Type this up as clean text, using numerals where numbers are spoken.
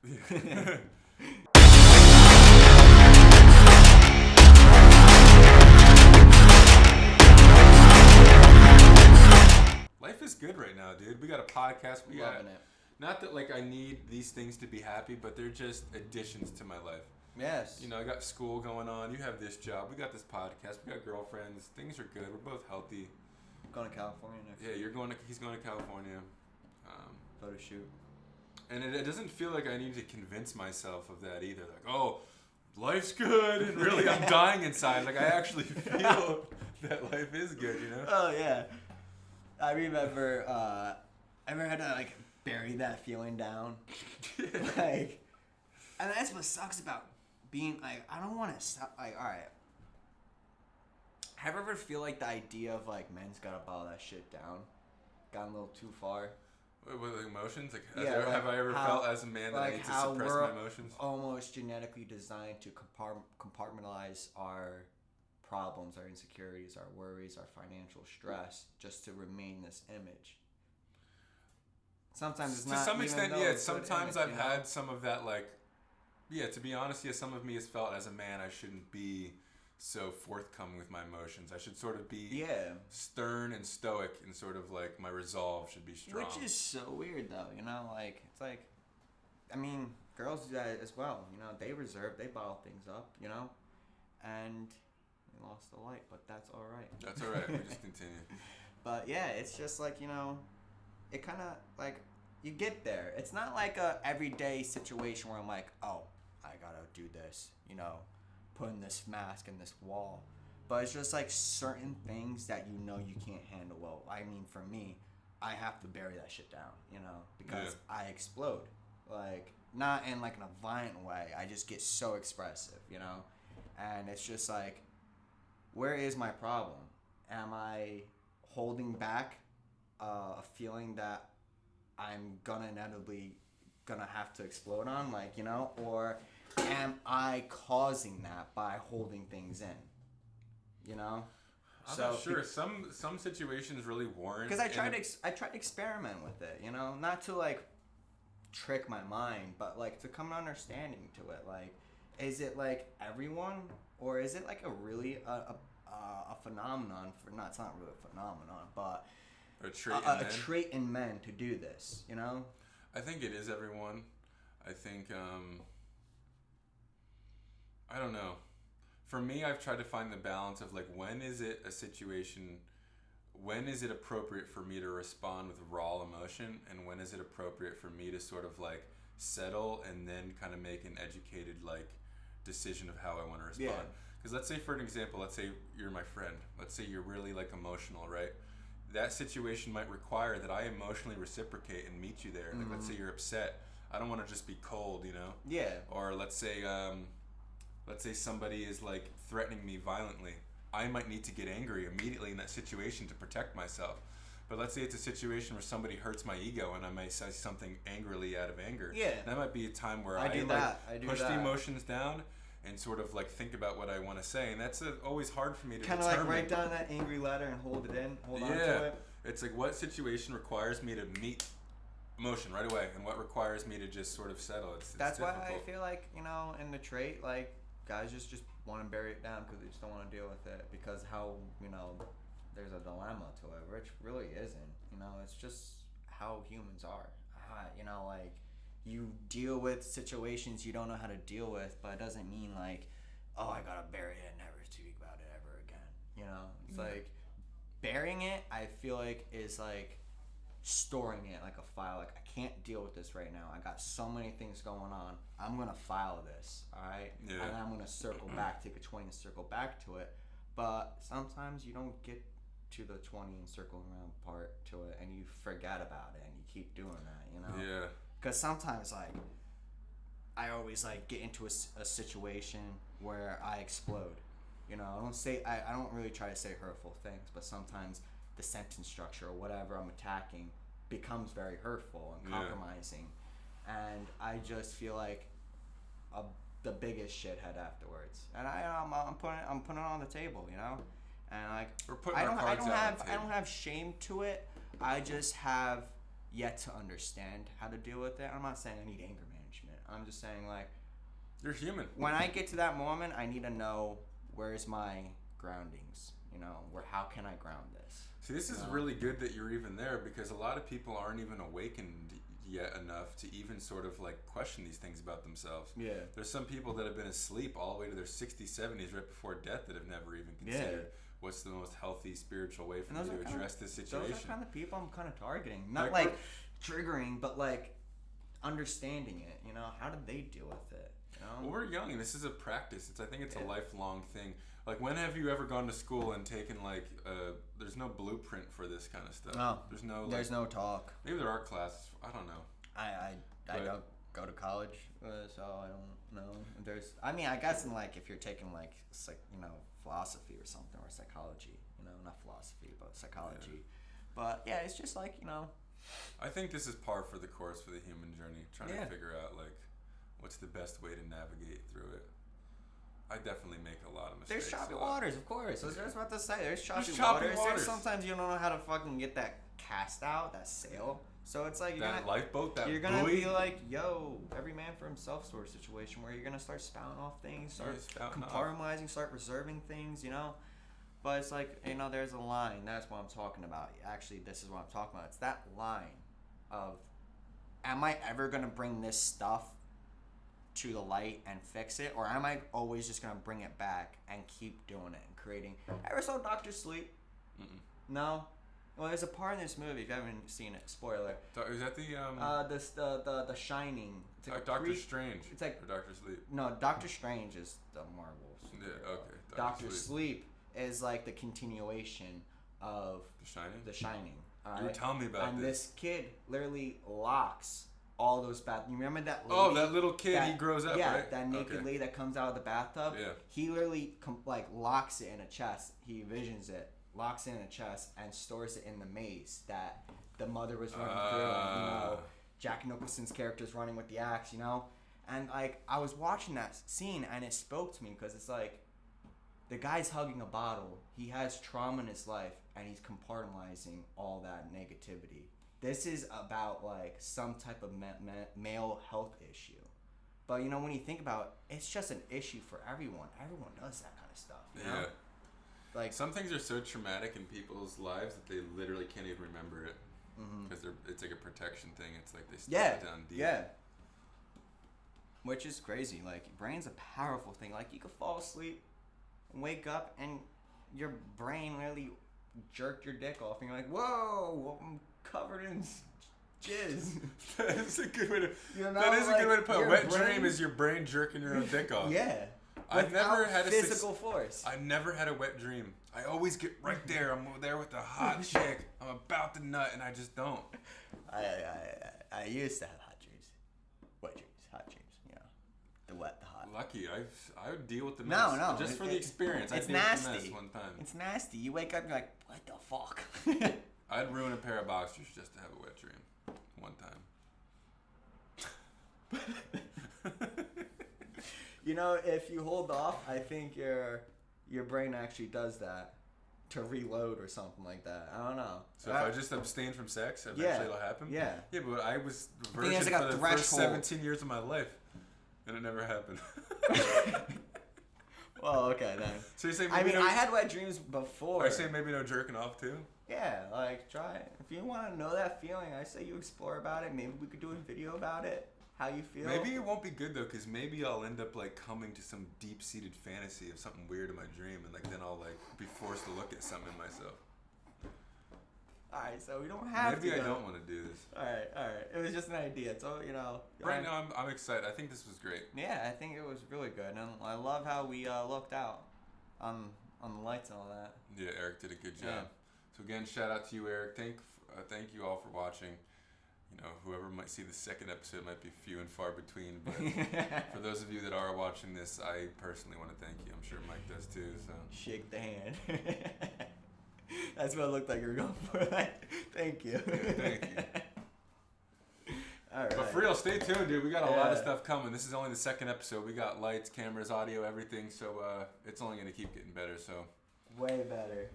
Life is good right now, dude. We got a podcast. We got Loving it. Not that like I need these things to be happy, but they're just additions to my life. Yes. You know, I got school going on. You have this job. We got this podcast. We got girlfriends. Things are good. We're both healthy. Going to California next Yeah, he's going to California. photo shoot. And it doesn't feel like I need to convince myself of that either. Like, oh, life's good, and really I'm dying inside. Like, I actually feel that life is good, you know? Oh, yeah. I remember, I ever had to, like, bury that feeling down. Like, and that's what sucks about being, like, I don't want to stop, like, alright. Have you ever feel like the idea of, like, men's gotta bottle that shit down? Gotten a little too far? With emotions? Like, Yeah, have I ever felt as a man that I need to suppress my emotions? Almost genetically designed to compartmentalize our problems, our insecurities, our worries, our financial stress, just to remain this image. Sometimes it's not. To some extent, yeah. Sometimes I've image, had some of that, like, yeah. To be honest, yeah. Some of me has felt as a man I shouldn't be so forthcoming with my emotions. I should sort of be stern and stoic, and sort of like my resolve should be strong. Which is so weird, though. You know, like it's like, I mean, girls do that as well. You know, they bottle things up. You know, and we lost the light, but that's all right. That's all right. We just continue. But yeah, it's just like, you know, it kind of like you get there. It's not like a everyday situation where I'm like, oh, I gotta do this. You know. Putting this mask in this wall, but it's just like certain things that you know you can't handle well. I mean, for me, I have to bury that shit down, you know, because I explode, like not in like in a violent way. I just get so expressive, you know, and it's just like, where is my problem? Am I holding back a feeling that I'm gonna inevitably gonna have to explode on, like, you know, or am I causing that by holding things in? You know? I'm not sure. Some situations really warrant. Because I tried to experiment with it, you know? Not to, like, trick my mind, but, like, to come to understanding to it. Like, is it, like, everyone? Or is it, like, a really, a phenomenon for, no, it's not really a phenomenon, but a trait in men to do this, you know? I think it is everyone. I think, I don't know. For me, I've tried to find the balance of like, when is it a situation, when is it appropriate for me to respond with raw emotion, and when is it appropriate for me to sort of like settle and then kind of make an educated like decision of how I want to respond. Because let's say, for an example, let's say you're my friend. Let's say you're really like emotional, right? That situation might require that I emotionally reciprocate and meet you there. Like, let's say you're upset. I don't want to just be cold, you know? Yeah. Or let's say somebody is like threatening me violently. I might need to get angry immediately in that situation to protect myself. But let's say it's a situation where somebody hurts my ego and I might say something angrily out of anger. Yeah. That might be a time where I push the emotions down and sort of like think about what I want to say. And that's always hard for me to kind of like write down that angry letter and hold on to it. It's like, what situation requires me to meet emotion right away, and what requires me to just sort of settle. That's difficult. why I feel like, you know, in the trait, like, guys just want to bury it down because they just don't want to deal with it, because how, you know, there's a dilemma to it, which really isn't. You know, it's just how humans are. You know, like, you deal with situations you don't know how to deal with, but it doesn't mean like, oh, I gotta bury it and never speak about it ever again. You know, it's like burying it, I feel like, is like storing it like a file. Like, I can't deal with this right now. I got so many things going on. I'm gonna file this, all right? Yeah. And I'm gonna circle back, take a 20 and circle back to it. But sometimes you don't get to the 20 and circling around part to it, and you forget about it, and you keep doing that, you know? Yeah. Because sometimes, like, I always like get into a situation where I explode. You know, I don't really try to say hurtful things, but sometimes the sentence structure or whatever I'm attacking becomes very hurtful and compromising, and I just feel like the biggest shithead afterwards. And I'm putting it on the table, you know, and like I don't have shame to it. I just have yet to understand how to deal with it. I'm not saying I need anger management. I'm just saying, like, You're human. when I get to that moment, I need to know where's my groundings. How can I ground this? See, this is really good that you're even there, because a lot of people aren't even awakened yet enough to even sort of like question these things about themselves. Yeah. There's some people that have been asleep all the way to their 60s, 70s, right before death, that have never even considered what's the most healthy spiritual way for me to address this situation. Those are kind of people I'm kind of targeting. Not like triggering, but like understanding it. How did they deal with it? Well, we're young, and this is a practice. I think it's a lifelong thing. Like, when have you ever gone to school and taken like there's no blueprint for this kind of stuff. No. There's no talk. Maybe there are classes. I don't know. I don't go to college, so I don't know. I guess in like if you're taking like philosophy or something, or psychology, not philosophy but psychology. Yeah. But yeah, it's just like I think this is par for the course for the human journey, trying to figure out like what's the best way to navigate through it. I definitely make a lot of mistakes. There's choppy waters, of course. I was just about to say, there's choppy waters. There's sometimes you don't know how to fucking get that cast out, that sail. So it's like lifeboat, you're gonna be like, yo, every man for himself sort of situation, where you're gonna start spouting off things, start compartmentalizing, start reserving things, But it's like, there's a line. That's what I'm talking about. Actually, this is what I'm talking about. It's that line of, am I ever gonna bring this stuff to the light and fix it, or am I always just gonna bring it back and keep doing it and creating? Ever saw Dr. Sleep? Mm-mm. No. Well, there's a part in this movie, if you haven't seen it, spoiler. Is that the Shining? It's like Doctor Strange. It's like, or Doctor Sleep. No, Doctor Strange is the Marvel. Yeah, okay. Doctor Sleep is like the continuation of The Shining. You were telling me about and this kid literally locks all those you remember that lady? Oh, that little kid, he grows up, yeah, right? That naked lady that comes out of the bathtub. Yeah. He literally locks it in a chest. He visions it, locks it in a chest, and stores it in the maze that the mother was running through. And, Jack Nicholson's character is running with the axe, And I was watching that scene, and it spoke to me, because it's like, the guy's hugging a bottle. He has trauma in his life, and he's compartmentalizing all that negativity. This is about like some type of male health issue. But when you think about it, it's just an issue for everyone. Everyone does that kind of stuff. Yeah. Like, some things are so traumatic in people's lives that they literally can't even remember it. Because it's like a protection thing. It's like they stuff it down deep. Yeah. Which is crazy. Like, brain's a powerful thing. Like, you could fall asleep and wake up, and your brain literally jerked your dick off, and you're like, whoa, I'm covered in jizz. That is a good way to. That is a good way to put it. A wet dream is your brain jerking your own dick off. Yeah. I've never had physical force. I've never had a wet dream. I always get right there. I'm there with the hot chick. I'm about to nut, and I just don't. I used to have hot dreams, wet dreams, hot dreams. The wet, the hot. Lucky, I would deal with the mess. No. Just for the experience. It's nasty. With the mess one time. It's nasty. You wake up, you're like, what the fuck? I'd ruin a pair of boxers just to have a wet dream. One time. If you hold off, I think your brain actually does that to reload or something like that. I don't know. So if I just abstain from sex, eventually it'll happen? Yeah. Yeah, but I was a virgin for the first 17 years of my life, and it never happened. Well, okay then. So you're saying I had wet dreams before. Are you saying maybe no jerking off too? Yeah, like, try it. If you want to know that feeling, I say you explore about it. Maybe we could do a video about it. How you feel. Maybe it won't be good though, because maybe I'll end up like coming to some deep-seated fantasy of something weird in my dream, and like then I'll like be forced to look at something in myself. Alright, so we don't have maybe to. I don't want to do this. Alright. It was just an idea. So, Right now, I'm excited. I think this was great. Yeah, I think it was really good. And I love how we looked out on the lights and all that. Yeah, Eric did a good job. Yeah. So again, shout out to you, Eric. Thank you all for watching. Whoever might see the second episode might be few and far between, but for those of you that are watching this, I personally want to thank you. I'm sure Mike does too. So shake the hand. That's what it looked like you were going for. Thank you. Yeah, thank you. All right. But for real, stay tuned, dude. We got a lot of stuff coming. This is only the second episode. We got lights, cameras, audio, everything. So it's only going to keep getting better. So way better.